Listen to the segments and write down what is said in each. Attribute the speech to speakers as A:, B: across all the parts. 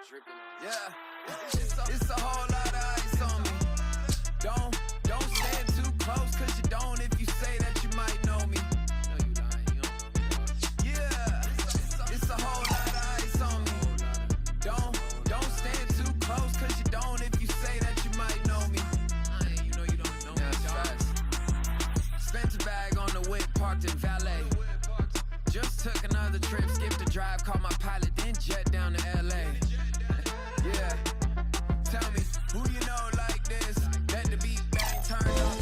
A: It's a whole lot of ice on me. Don't stand too close, cause you don't if you say that you might know me. No, you lying, you don't know me, dog. Yeah, it's a whole lot of ice on me. Don't stand too close, cause you don't if you say that you might know me. You know you don't know me, dog. Spent a bag on the whip, parked in valet. Just took another trip, skipped a drive, called my pilot, then jet down to LA. Yeah, tell me, who you know like this? Let the beat bang, turn up.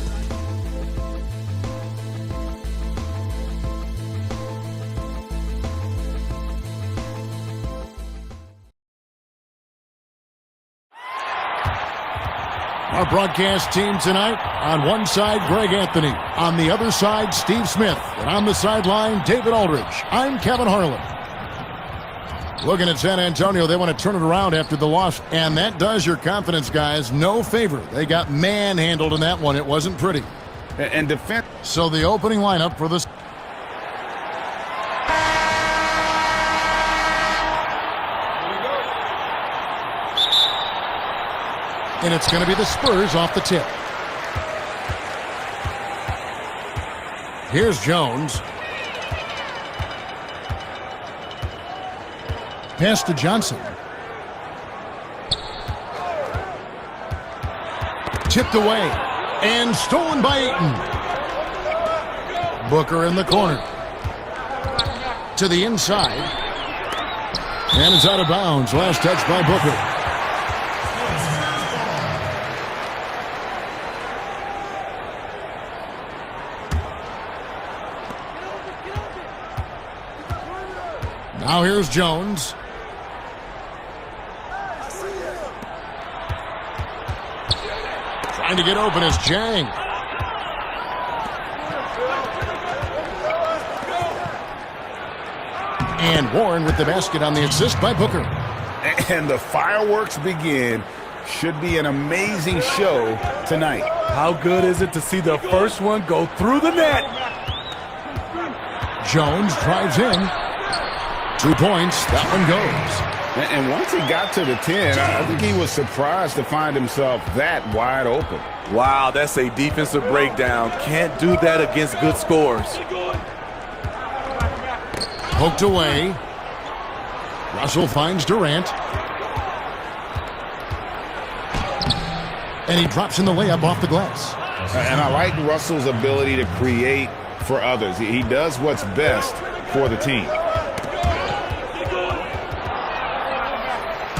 B: Our broadcast team tonight, on one side, Greg Anthony. On the other side, Steve Smith. And on the sideline, David Aldridge. I'm Kevin Harlan. Looking at San Antonio, they want to turn it around after the loss, and that does your confidence, guys, no favor. They got manhandled in that one. It wasn't pretty.
C: And defense.
B: So the opening lineup for this. And it's going to be the Spurs off the tip. Here's Jones. Pass to Johnson. Tipped away. And stolen by Ayton. Booker in the corner. To the inside. And it's out of bounds. Last touch by Booker. Now here's Jones. Trying to get open is Jang. And Warren with the basket on the assist by Booker.
C: And the fireworks begin. Should be an amazing show tonight.
D: How good is it to see the first one go through the net?
B: Jones drives in. 2 points. That one goes.
C: And once he got to the 10, I think he was surprised to find himself that wide open.
D: Wow, that's a defensive breakdown. Can't do that against good scores.
B: Poked away. Russell finds Durant. And he drops in the layup off the glass.
C: And I like Russell's ability to create for others. He does what's best for the team.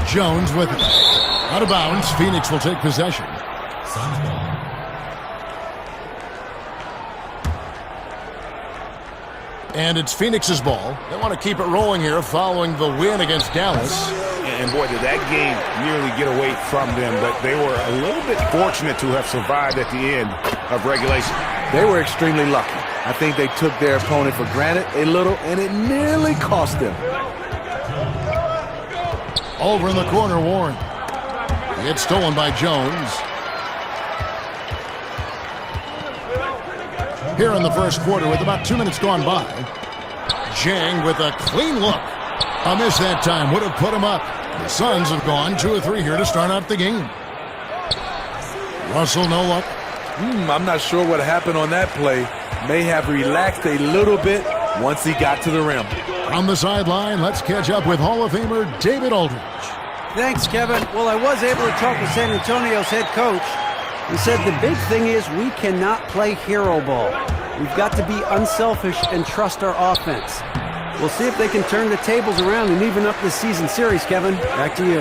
B: Jones with it. Out of bounds. Phoenix will take possession. And it's Phoenix's ball. They want to keep it rolling here following the win against Dallas.
C: And boy, did that game nearly get away from them, but they were a little bit fortunate to have survived at the end of regulation.
D: They were extremely lucky. I think they took their opponent for granted a little, and it nearly cost them.
B: Over in the corner, Warren. It's stolen by Jones. Here in the first quarter with about 2 minutes gone by. Jang with a clean look. A miss that time would have put him up. The Suns have gone 2 or 3 here to start out the game. Russell, no luck.
D: I'm not sure what happened on that play. May have relaxed a little bit once he got to the rim.
B: On the sideline, let's catch up with Hall of Famer David Aldridge.
E: Thanks, Kevin. Well, I was able to talk with San Antonio's head coach. He said the big thing is we cannot play hero ball. We've got to be unselfish and trust our offense. We'll see if they can turn the tables around and even up this season series, Kevin. Back to you.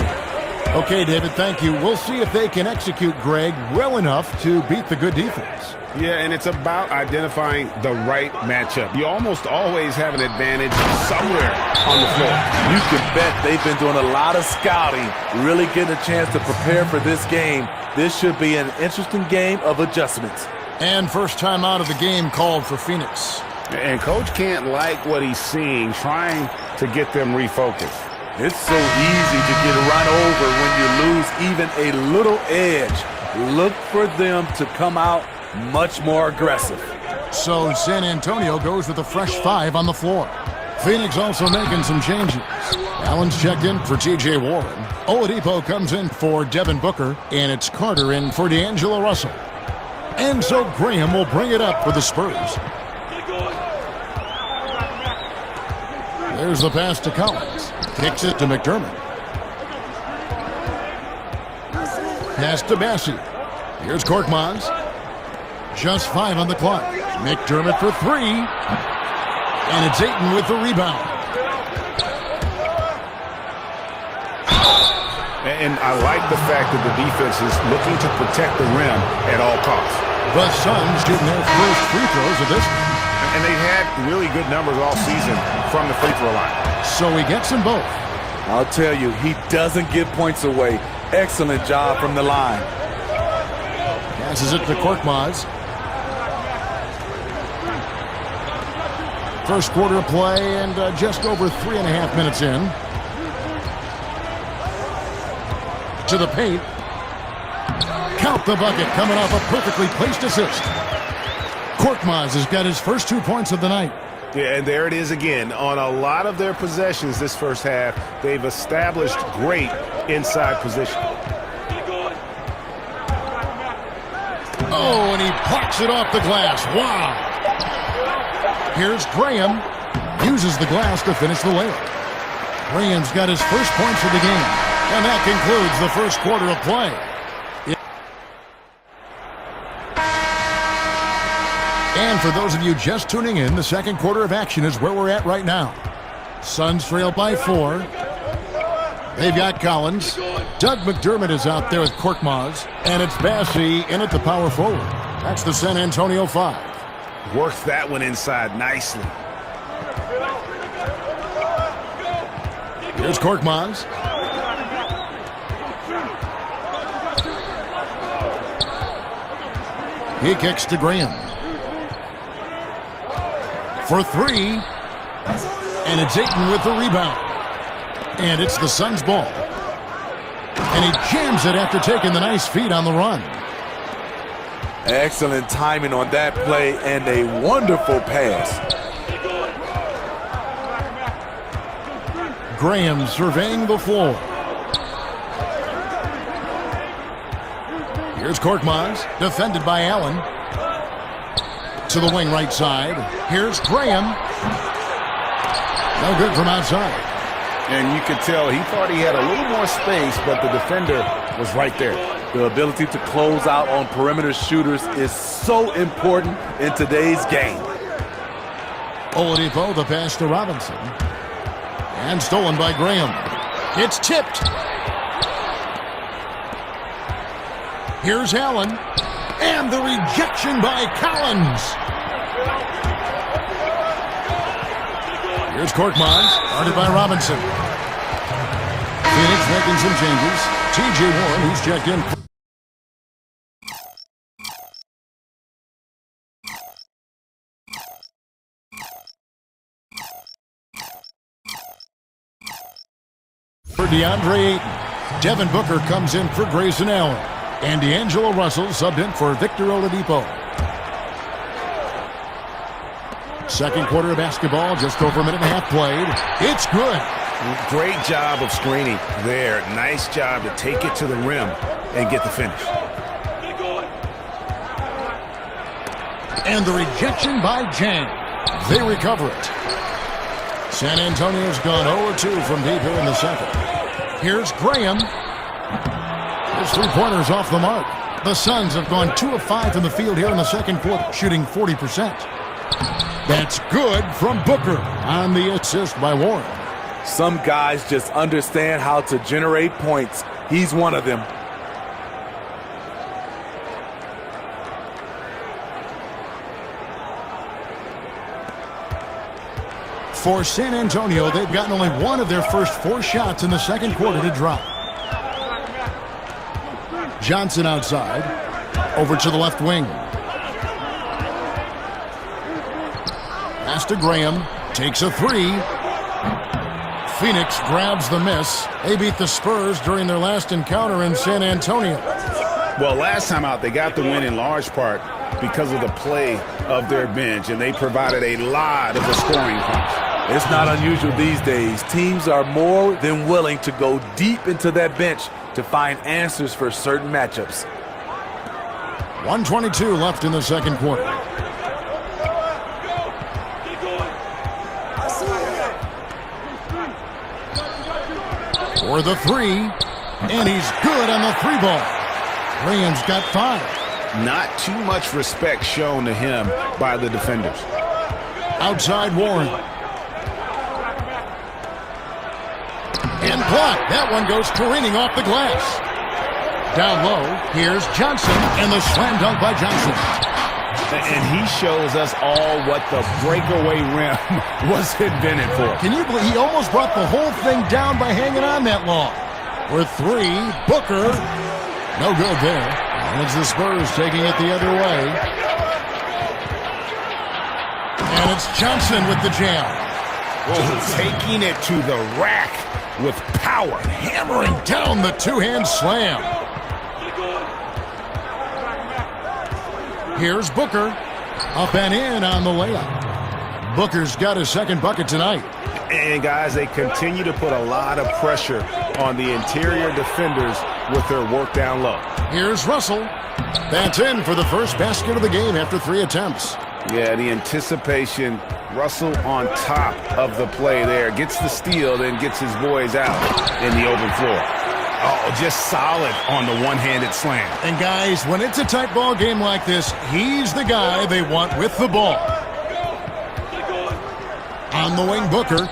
B: Okay, David, thank you. We'll see if they can execute Greg well enough to beat the good defense.
C: Yeah, and it's about identifying the right matchup. You almost always have an advantage somewhere on the floor.
D: You can bet they've been doing a lot of scouting, really getting a chance to prepare for this game. This should be an interesting game of adjustments.
B: And first time out of the game called for Phoenix.
C: And Coach can't like what he's seeing, trying to get them refocused.
D: It's so easy to get run over when you lose even a little edge. Look for them to come out much more aggressive.
B: So San Antonio goes with a fresh 5 on the floor. Phoenix also making some changes. Allen's checked in for T.J. Warren. Oladipo comes in for Devin Booker, and it's Carter in for D'Angelo Russell. And so Graham will bring it up for the Spurs. There's the pass to Collins. Kicks it to McDermott. Pass to Bassey. Here's Korkmaz. Just 5 on the clock. McDermott for 3. And it's Ayton with the rebound.
C: And I like the fact that the defense is looking to protect the rim at all costs.
B: The Suns shooting their first free throws of this one.
C: And they've had really good numbers all season from the free throw line.
B: So he gets them both.
D: I'll tell you, he doesn't give points away. Excellent job from the line.
B: Passes it to Korkmaz. First quarter of play and just over 3.5 minutes in. To the paint. Count the bucket coming off a perfectly placed assist. Korkmaz has got his first 2 points of the night.
C: Yeah, and there it is again. On a lot of their possessions this first half, they've established great inside position.
B: Oh, and he plucks it off the glass. Wow. Here's Graham. Uses the glass to finish the layup. Graham's got his first points of the game. And that concludes the first quarter of play. And for those of you just tuning in, the second quarter of action is where we're at right now. Suns trail by 4. They've got Collins. Doug McDermott is out there with Korkmaz. And it's Bassey in at the power forward. That's the San Antonio 5.
C: Worked that one inside nicely.
B: Here's Korkmaz. He kicks to Graham. For 3. And it's Ayton with the rebound. And it's the Suns' ball. And he jams it after taking the nice feed on the run.
D: Excellent timing on that play and a wonderful pass.
B: Graham surveying the floor. Here's Korkmaz, defended by Allen. To the wing right side. Here's Graham. No good from outside.
C: And you could tell he thought he had a little more space, but the defender was right there.
D: The ability to close out on perimeter shooters is so important in today's game.
B: Oladipo, the pass to Robinson. And stolen by Graham. It's tipped. Here's Allen. And the rejection by Collins. Here's Korkmaz, guarded by Robinson. Phoenix making some changes. T.J. Warren, who's checked in. For DeAndre Ayton. Devin Booker comes in for Grayson Allen. And D'Angelo Russell subbed in for Victor Oladipo. Second quarter of basketball, just over a minute and a half played. It's good.
C: Great job of screening there. Nice job to take it to the rim and get the finish.
B: And the rejection by Jang. They recover it. San Antonio's gone 0-2 from deep here in the second. Here's Graham. His 3-pointers off the mark. The Suns have gone 2 of 5 in the field here in the second quarter, shooting 40%. That's good from Booker on the assist by Warren.
D: Some guys just understand how to generate points. He's one of them.
B: For San Antonio, they've gotten only one of their first 4 shots in the second quarter to drop. Johnson outside. Over to the left wing. Pass to Graham. Takes a 3. Phoenix grabs the miss. They beat the Spurs during their last encounter in San Antonio.
C: Well, last time out, they got the win in large part because of the play of their bench, and they provided a lot of the scoring punch.
D: It's not unusual these days. Teams are more than willing to go deep into that bench to find answers for certain matchups.
B: 1:22 left in the second quarter. For the three, and he's good on the three ball. Rams got 5.
C: Not too much respect shown to him by the defenders.
B: Outside Warren. And blocked. That one goes careening off the glass. Down low, here's Johnson, and the slam dunk by Johnson.
C: And he shows us all what the breakaway rim was invented for.
B: Can you believe he almost brought the whole thing down by hanging on that long? With 3, Booker. No good there. And it's the Spurs taking it the other way. And it's Johnson with the jam.
C: Taking it to the rack with power.
B: Hammering down the two-hand slam. Here's Booker. Up and in on the layup. Booker's got his second bucket tonight.
C: And, guys, they continue to put a lot of pressure on the interior defenders with their work down low.
B: Here's Russell. That's in for the first basket of the game after 3 attempts.
C: Yeah, the anticipation. Russell on top of the play there. Gets the steal, then gets his boys out in the open floor. Oh, just solid on the one-handed slam.
B: And, guys, when it's a tight ball game like this, he's the guy they want with the ball. On the wing, Booker.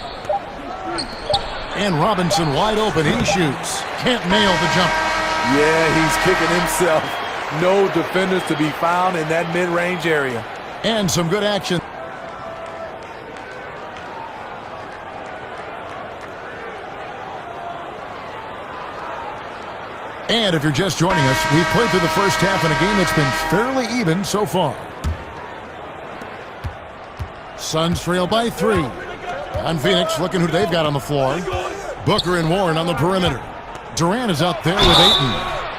B: And Robinson wide open. He shoots. Can't nail the jumper.
D: Yeah, he's kicking himself. No defenders to be found in that mid-range area.
B: And some good action. And if you're just joining us, we've played through the first half in a game that's been fairly even so far. Suns trail by 3. On Phoenix, looking who they've got on the floor. Booker and Warren on the perimeter. Durant is out there with Ayton.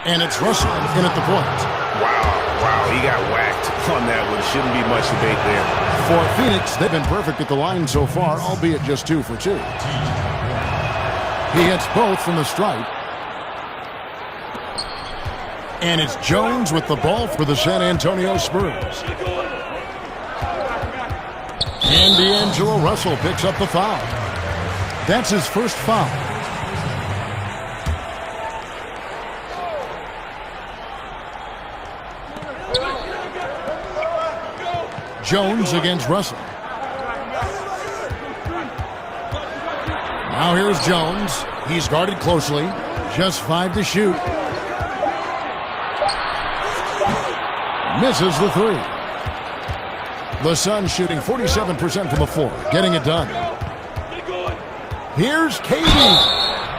B: And it's Russell in at the point.
C: Wow, he got whacked on that one. Shouldn't be much debate there.
B: For Phoenix, they've been perfect at the line so far, albeit just 2 for 2. He hits both from the stripe. And it's Jones with the ball for the San Antonio Spurs. And D'Angelo Russell picks up the foul. That's his first foul. Jones against Russell. Now here's Jones. He's guarded closely. Just 5 to shoot. Misses the 3. The Suns shooting 47% from the floor, getting it done. Here's KD.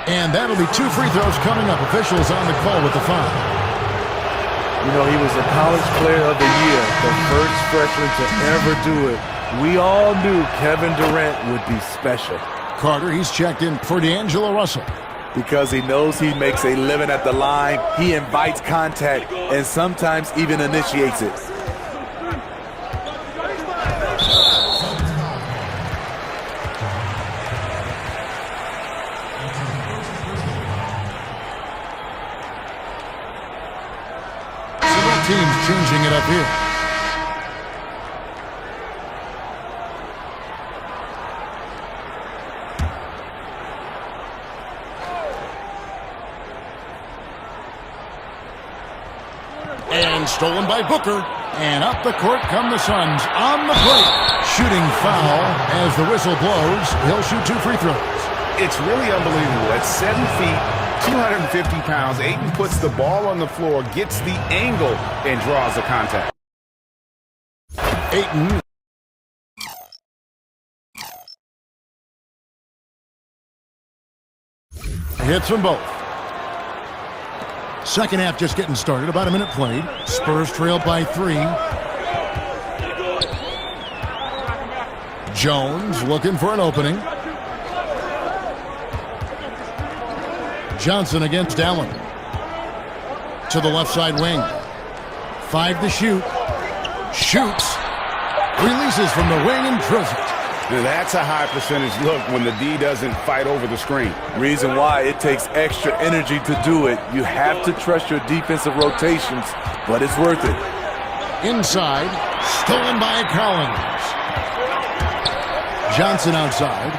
B: And that'll be 2 free throws coming up. Officials on the call with the foul.
D: You know, he was the college player of the year, the first freshman to ever do it. We all knew Kevin Durant would be special.
B: Carter, he's checked in for D'Angelo Russell.
D: Because he knows he makes a living at the line, he invites contact and sometimes even initiates it.
B: Several teams changing it up here. And stolen by Booker. And up the court come the Suns on the break. Shooting foul as the whistle blows. He'll shoot 2 free throws.
C: It's really unbelievable. At 7 feet, 250 pounds, Ayton puts the ball on the floor, gets the angle, and draws the contact.
B: Ayton. Hits them both. Second half just getting started. About a minute played. Spurs trail by 3. Jones looking for an opening. Johnson against Allen. To the left side wing. 5 to shoot. Shoots. Releases from the wing and drills it.
C: Now, that's a high percentage look when the D doesn't fight over the screen.
D: Reason why it takes extra energy to do it. You have to trust your defensive rotations, but it's worth it.
B: Inside, stolen by Collins. Johnson outside.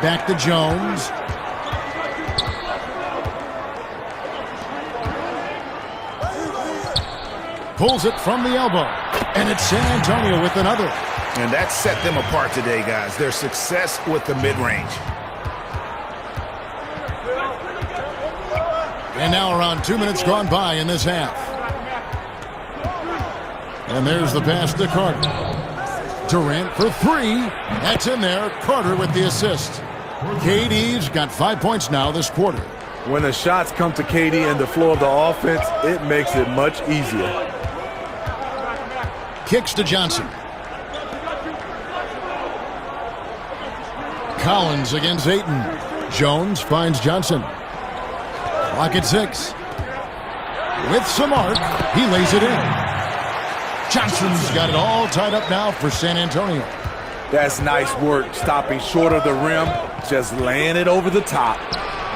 B: Back to Jones. Pulls it from the elbow. And it's San Antonio with another.
C: And that set them apart today, guys. Their success with the mid-range.
B: And now around 2 minutes gone by in this half. And there's the pass to Carter. Durant for three. That's in there. Carter with the assist. KD's got 5 points now this quarter.
D: When the shots come to KD and the flow of the offense, it makes it much easier.
B: Kicks to Johnson. Collins against Ayton. Jones finds Johnson. Clock at 6. With some arc, he lays it in. Johnson's got it all tied up now for San Antonio.
D: That's nice work, stopping short of the rim, just laying it over the top.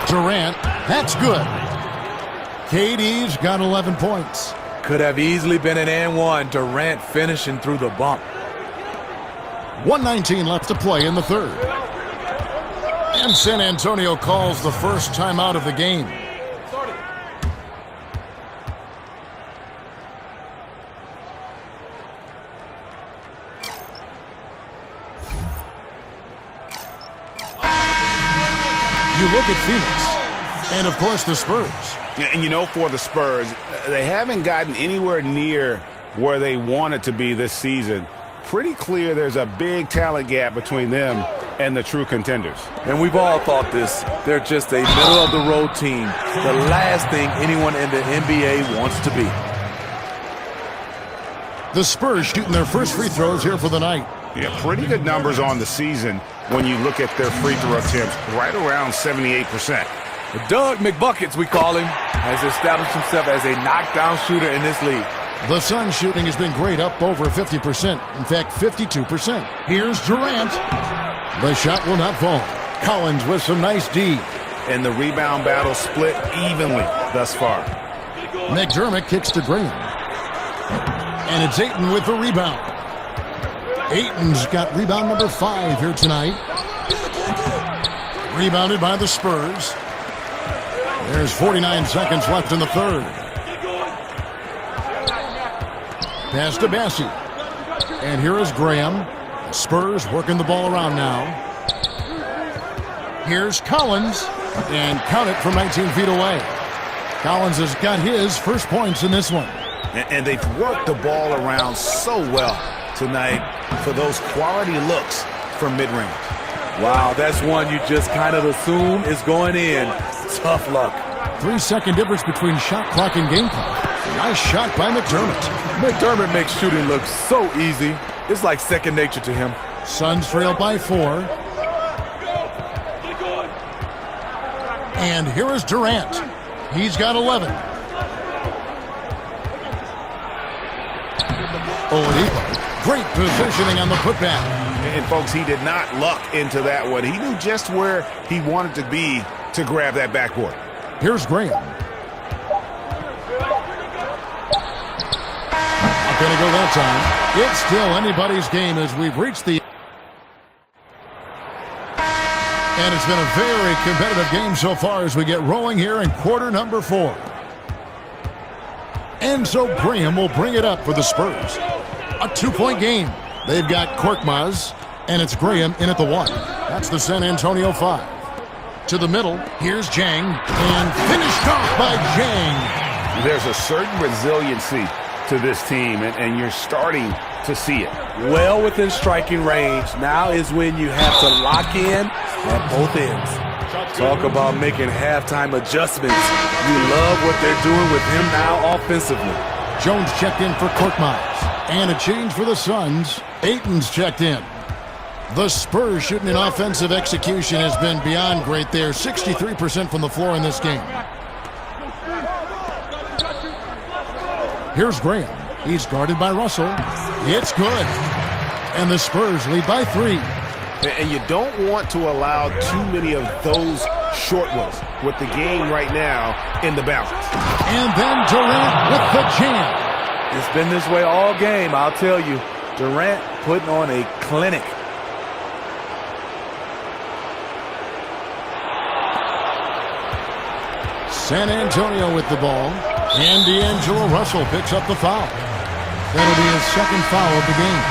B: Durant, that's good. KD's got 11 points.
D: Could have easily been an and one. Durant finishing through the bump.
B: 1:19 left to play in the third. And San Antonio calls the first timeout of the game. You look at Phoenix, and of course the Spurs.
C: And you know, for the Spurs, they haven't gotten anywhere near where they wanted to be this season. Pretty clear there's a big talent gap between them and the true contenders.
D: And we've all thought this. They're just a middle-of-the-road team. The last thing anyone in the NBA wants to be.
B: The Spurs shooting their first free throws here for the night.
C: Yeah, pretty good numbers on the season when you look at their free throw attempts, right around 78%.
D: Doug McBuckets, we call him, has established himself as a knockdown shooter in this league.
B: The Suns shooting has been great, up over 50%. In fact, 52%. Here's Durant. The shot will not fall. Collins with some nice D.
C: And the rebound battle split evenly thus far.
B: McDermott kicks to Graham. And it's Ayton with the rebound. Ayton's got rebound number 5 here tonight. Rebounded by the Spurs. There's 49 seconds left in the third. Pass to Bassie. And here is Graham. The Spurs working the ball around now. Here's Collins. And count it from 19 feet away. Collins has got his first points in this one.
C: And they've worked the ball around so well tonight for those quality looks from mid-range.
D: Wow, that's one you just kind of assume is going in. Tough luck.
B: 3-second difference between shot clock and game clock. Nice shot by McDermott.
D: McDermott makes shooting look so easy. It's like second nature to him.
B: Suns trail by 4. And here is Durant. He's got 11. Oladipo, great positioning on the putback.
C: And folks, he did not luck into that one. He knew just where he wanted to be to grab that backboard.
B: Here's Graham. Not going to go that time. It's still anybody's game as we've reached the... And it's been a very competitive game so far as we get rolling here in quarter number 4. And so Graham will bring it up for the Spurs. A 2-point game. They've got Korkmaz, and it's Graham in at the 1. That's the San Antonio 5. To the middle, here's Jang, and finished off by Jang.
C: There's a certain resiliency to this team, and you're starting to see it.
D: Well within striking range. Now is when you have to lock in at both ends. Talk about making halftime adjustments. You love what they're doing with him now offensively.
B: Jones checked in for Korkmaz. And a change for the Suns. Ayton's checked in. The Spurs shooting in offensive execution has been beyond great there. 63% from the floor in this game. Here's Graham. He's guarded by Russell. It's good. And the Spurs lead by 3.
C: And you don't want to allow too many of those short ones with the game right now in the balance.
B: And then Durant with the jam.
D: It's been this way all game, I'll tell you. Durant putting on a clinic.
B: San Antonio with the ball. And D'Angelo Russell picks up the foul. That'll be his second foul of the game.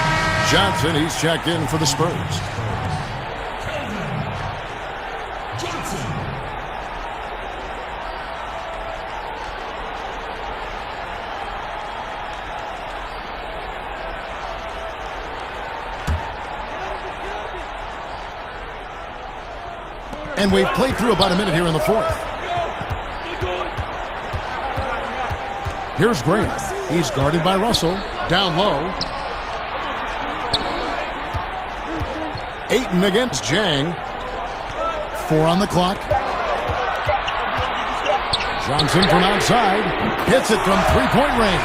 B: Johnson, he's checked in for the Spurs. And we've played through about a minute here in the fourth. Here's Grant. He's guarded by Russell. Down low. Ayton against Jang. 4 on the clock. Johnson from outside. Hits it from three-point range.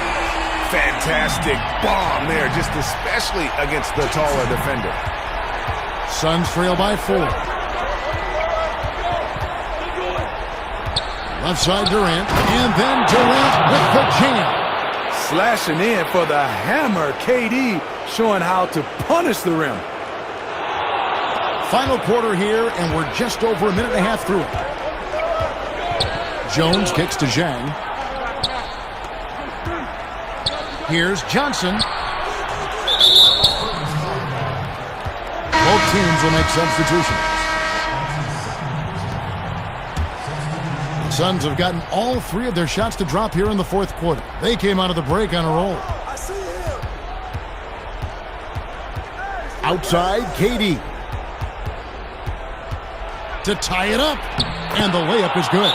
C: Fantastic bomb there, just especially against the taller defender.
B: Suns trail by 4. Left side Durant, and then Durant with the jam.
D: Slashing in for the hammer. KD showing how to punish the rim.
B: Final quarter here, and we're just over a minute and a half through it. Jones kicks to Zhang. Here's Johnson. Both teams will make substitutions. Suns have gotten all 3 of their shots to drop here in the fourth quarter. They came out of the break on a roll. Outside, KD. To tie it up. And the layup is good.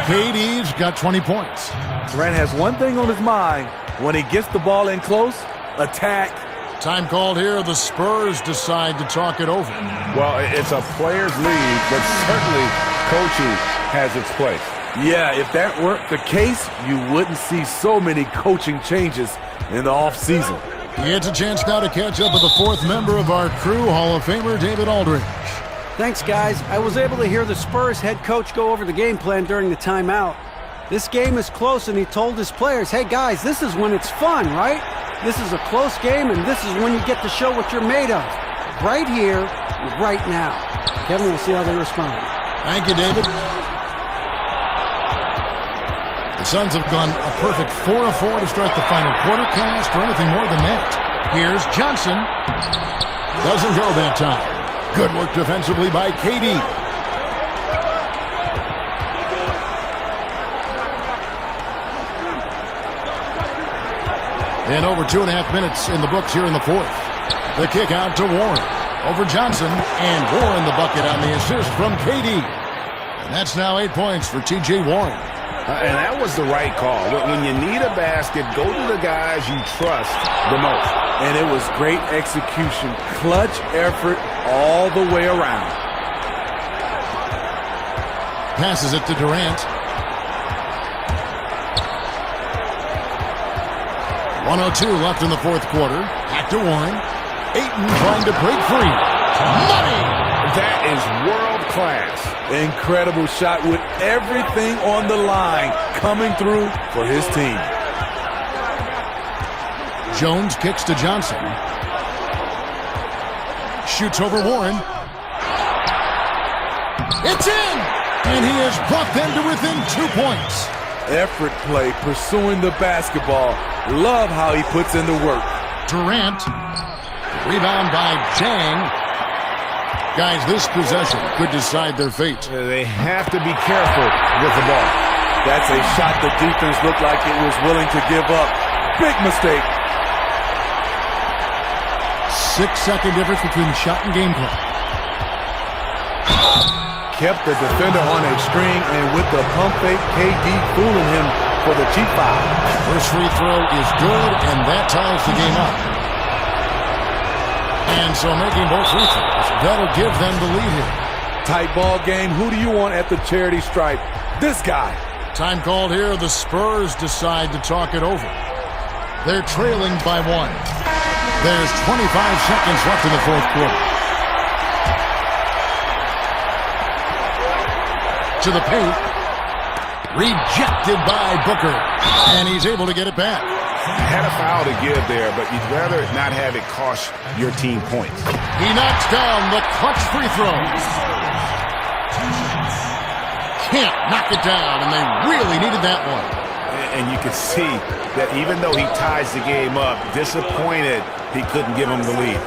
B: KD's got 20 points.
D: Durant has one thing on his mind. When he gets the ball in close, attack.
B: Time called here. The Spurs decide to talk it over.
C: Well, it's a players' league, but certainly coaching has its place.
D: Yeah, if that weren't the case, you wouldn't see so many coaching changes in the offseason.
B: He gets a chance now to catch up with the 4th member of our crew, Hall of Famer David Aldridge.
E: Thanks, guys. I was able to hear the Spurs head coach go over the game plan during the timeout. This game is close, and he told his players, hey, guys, this is when it's fun, right? This is a close game, and this is when you get to show what you're made of. Right here, right now. Kevin, we'll see how they respond.
B: Thank you, David. The Suns have gone a perfect 4 of 4 to start the final quarter. Can't ask for anything more than that. Here's Johnson. Doesn't go that time. Good work defensively by KD. And over 2.5 minutes in the books here in the fourth. The kick out to Warren. Over Johnson. And Warren the bucket on the assist from KD. And that's now 8 points for T.J. Warren.
C: And that was the right call. When you need a basket, go to the guys you trust the most.
D: And it was great execution. Clutch effort all the way around.
B: Passes it to Durant. 1:02 left in the fourth quarter. Back to Warren. Ayton trying to break free. Money!
C: That is world class.
D: Incredible shot with everything on the line coming through for his team.
B: Jones kicks to Johnson. Shoots over Warren. It's in! And he has brought them to within 2 points.
D: Effort play, pursuing the basketball. Love how he puts in the work.
B: Durant. Rebound by Jang. Guys, this possession could decide their fate.
C: They have to be careful with the ball.
D: That's a shot the defense looked like it was willing to give up. Big mistake.
B: 6-second difference between shot and game clock.
D: Kept the defender on a string, and with the pump fake, KD fooling him for the cheap foul.
B: First free throw is good, and that ties the game up. And so making both free throws, that'll give them the lead here.
D: Tight ball game. Who do you want at the charity stripe? This guy.
B: Time called here. The Spurs decide to talk it over. They're trailing by 1. There's 25 seconds left in the fourth quarter. To the paint. Rejected by Booker. And he's able to get it back.
C: Had a foul to give there, but you'd rather not have it cost your team points.
B: He knocks down the clutch free throw. Can't knock it down, and they really needed that one.
C: And you can see that even though he ties the game up, disappointed he couldn't give him the lead.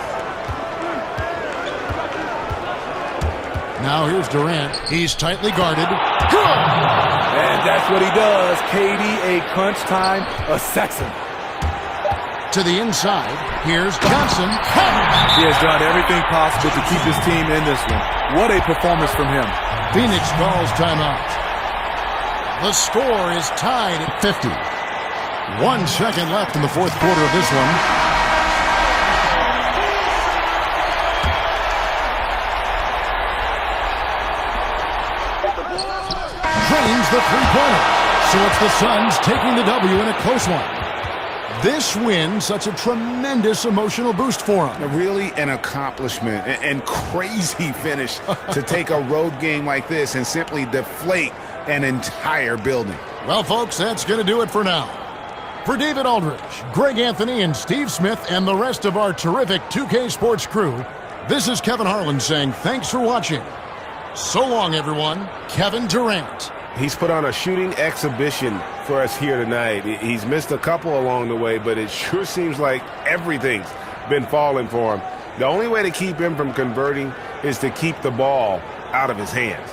B: Now here's Durant. He's tightly guarded. Good!
D: And that's what he does. KD, a crunch time assassin.
B: To the inside. Here's Johnson.
D: He has done everything possible to keep his team in this one. What a performance from him.
B: Phoenix calls timeout. The score is tied at 50. 1 second left in the fourth quarter of this one. Drains the three-pointer. So it's the Suns taking the W in a close one. This win, such a tremendous emotional boost for them.
C: Really an accomplishment and crazy finish to take a road game like this and simply deflate an entire building.
B: Well, folks, that's going to do it for now. For David Aldridge, Greg Anthony, and Steve Smith, and the rest of our terrific 2K Sports crew, this is Kevin Harlan saying thanks for watching. So long, everyone. Kevin Durant.
C: He's put on a shooting exhibition for us here tonight. He's missed a couple along the way, but it sure seems like everything's been falling for him. The only way to keep him from converting is to keep the ball out of his hands.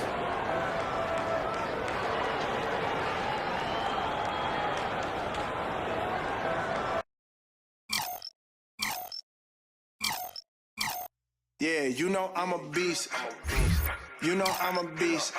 F: Yeah, you know I'm a beast. You know I'm a beast.